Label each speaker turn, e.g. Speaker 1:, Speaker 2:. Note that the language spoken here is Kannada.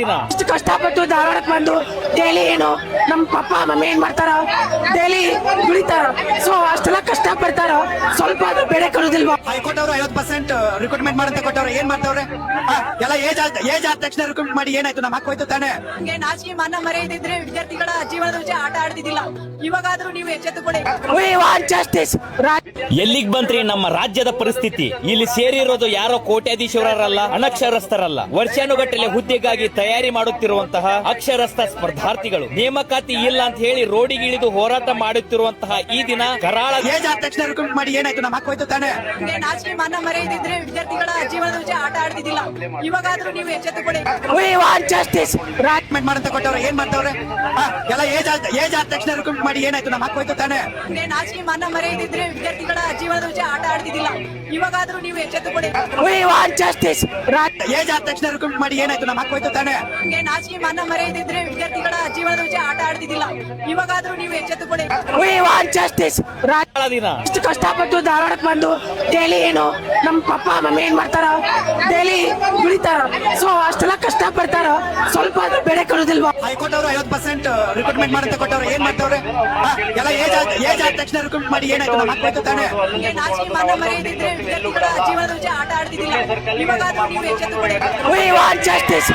Speaker 1: ಇಷ್ಟು ಕಷ್ಟಪಟ್ಟು ಧಾರವಾಡಕ್ಕೆ ಬಂದು ಡೈಲಿ ಏನು ನಮ್ಮ ಪಪ್ಪ ಮಮ್ಮಿ ಏನ್ ಮಾಡ್ತಾರ, ಡೈಲಿ ದುಡಿತಾರ. ಸೊ ಅಷ್ಟೆಲ್ಲ ಕಷ್ಟ ಪಡ್ತಾರ, ಸ್ವಲ್ಪ ಬೆಳೆ ಕೊಡುದಿಲ್ವಾ?
Speaker 2: ಹೈಕೋರ್ಟ್ ಅವರು 50% ರಿಕ್ರೂಟ್ಮೆಂಟ್ ಮಾಡಂತ ಕೊಟ್ಟವ್ರೆ, ಏನ್ ಮಾಡ್ತಾವ್ರೆ? ಎಲ್ಲ ಏಜ್ ಆದ ತಕ್ಷಣ ರಿಕ್ರೂಟ್ ಮಾಡಿ ಏನಾಯ್ತು? ನಮ್ಮ ಹಾಕೋಯ್ತು ತಾನೆ.
Speaker 3: ನಾಚಿಕೆ ಮಾನ ಮರೆಯದಿದ್ರೆ ವಿದ್ಯಾರ್ಥಿಗಳ ಜೀವನದ ವಿಷಯ ಆಟ ಆಡ್ತಿದ್ದಿಲ್ಲ. ಇವಾಗಾದ್ರೂ ನೀವು ಎಚ್ಚೆತ್ತುಕೊಳ್ಳಿ.
Speaker 1: We want justice.
Speaker 4: ಎಲ್ಲಿಗ್ ಬಂತ್ರಿ ನಮ್ಮ ರಾಜ್ಯದ ಪರಿಸ್ಥಿತಿ? ಇಲ್ಲಿ ಸೇರಿರೋದು ಯಾರೋ ಕೋಟ್ಯಾಧೀಶರಲ್ಲ, ಅನಕ್ಷರಸ್ಥರಲ್ಲ. ವರ್ಷಾನುಗಟ್ಟಲೆ ಹುದ್ದೆಗಾಗಿ ತಯಾರಿ ಮಾಡುತ್ತಿರುವಂತಹ ಅಕ್ಷರಸ್ಥ ಸ್ಪರ್ಧಾರ್ಥಿಗಳು. ನೇಮಕಾತಿ ಇಲ್ಲ ಅಂತ ಹೇಳಿ ರೋಡಿಗಿಳಿದು ಹೋರಾಟ ಮಾಡುತ್ತಿರುವಂತಹ ಈ ದಿನ ಕರಾಳ.
Speaker 2: ಏಜ್ ಆದ ತಕ್ಷಣ ರಿಕ್ರೂಟ್ ಮಾಡಿ ಏನಾಯ್ತು? ನಮ್ಮ ಹಾಕೋಯ್ತು ತಾನೆ.
Speaker 3: ನಾಚಿಕೆ ಮಾನ ಮರೆಯದಿದ್ರೆ ವಿದ್ಯಾರ್ಥಿಗಳ ಜೀವನದ ವಿಷಯ ಆಟ ಆಡ್ತಿದ್ದಿಲ್ಲ. ಇವಾಗಾದ್ರೂ ನೀವು ಎಚ್ಚೆತ್ತುಕೊಳ್ಳಿ.
Speaker 1: We want justice.
Speaker 2: ರಿಕ್ರೂಟ್ಮೆಂಟ್ ಮಾಡಂತ ಕೊಟ್ಟವ್ರೆ, ಏನ್ ಮಾಡ್ತಾವ್ರೆ? ಎಲ್ಲ ಏಜ್ ಆದ ತಕ್ಷಣ ರಿಕ್ರೂಟ್ ಮಾಡಿ ಏನಾಯ್ತು? ನಮ್ಮ ಹಾಕೋಯ್ತು ತಾನೆ.
Speaker 3: ನಾಚಿಕೆ ಮಾನ ಮರೆಯದಿದ್ರೆ ವಿದ್ಯಾರ್ಥಿಗಳ ಜೀವನದ ವಿಷಯ ಆಟ ಆಡ್ತಿದ್ದಿಲ್ಲ. ಇವಾಗಾದ್ರೂ ನೀವು ಎಚ್ಚೆತ್ತುಕೊಳ್ಳಿ.
Speaker 1: We want justice.
Speaker 2: ಏಜ್ ಆದ ತಕ್ಷಣ ರಿಕ್ರೂಟ್ ಮಾಡಿ ಏನಾಯ್ತು? ನಮ್ಮ ಹಾಕೋಯ್ತು ತಾನೆ.
Speaker 3: ನಾಚಿಕೆ ಮಾನ ಮರೆಯದಿದ್ರೆ ವಿದ್ಯಾರ್ಥಿಗಳ ಜೀವನದ ವಿಷಯ ಆಟ ಆಡ್ತಿದ್ದಿಲ್ಲ. ಇವಾಗಾದ್ರೂ ನೀವು ಎಚ್ಚೆತ್ತುಕೊಳ್ಳಿ.
Speaker 1: We want justice.
Speaker 4: ದಿನ
Speaker 1: ಇಷ್ಟು ಕಷ್ಟಪಟ್ಟು ಧಾರವಾಡಕ್ಕೆ ಬಂದು ಡೈಲಿ ಏನು ನಮ್ಮ ಪಪ್ಪ ಮಮ್ಮಿ ಏನ್ ಮಾಡ್ತಾರ, ಡೈಲಿ ದುಡಿತಾರ. ಸೊ ಅಷ್ಟೆಲ್ಲ ಕಷ್ಟ ಪಡ್ತಾರ, ಸ್ವಲ್ಪ ಬೆಳೆ ಕೊಡುದಿಲ್ವಾ?
Speaker 2: ಹೈಕೋರ್ಟ್ ಅವರು 50% ರಿಕ್ರೂಟ್ಮೆಂಟ್ ಮಾಡಂತ ಕೊಟ್ಟವ್ರೆ, ಏನ್ ಮಾಡ್ತಾವ್ರೆ? ಎಲ್ಲ ಏಜ್ ಆದ ತಕ್ಷಣ ರಿಕ್ರೂಟ್ ಮಾಡಿ ಏನಾಯ್ತು? ನಮ್ಮ ಹಾಕೋಯ್ತು ತಾನೆ.
Speaker 3: ನಾಚಿಕೆ ಮಾನ ಮರೆಯದಿದ್ರೆ ವಿದ್ಯಾರ್ಥಿಗಳ ಜೀವನದ ವಿಷಯ ಆಟ ಆಡ್ತಿದ್ದಿಲ್ಲ. ಇವಾಗಾದ್ರೂ ನೀವು ಎಚ್ಚೆತ್ತುಕೊಳ್ಳಿ.
Speaker 1: We want justice.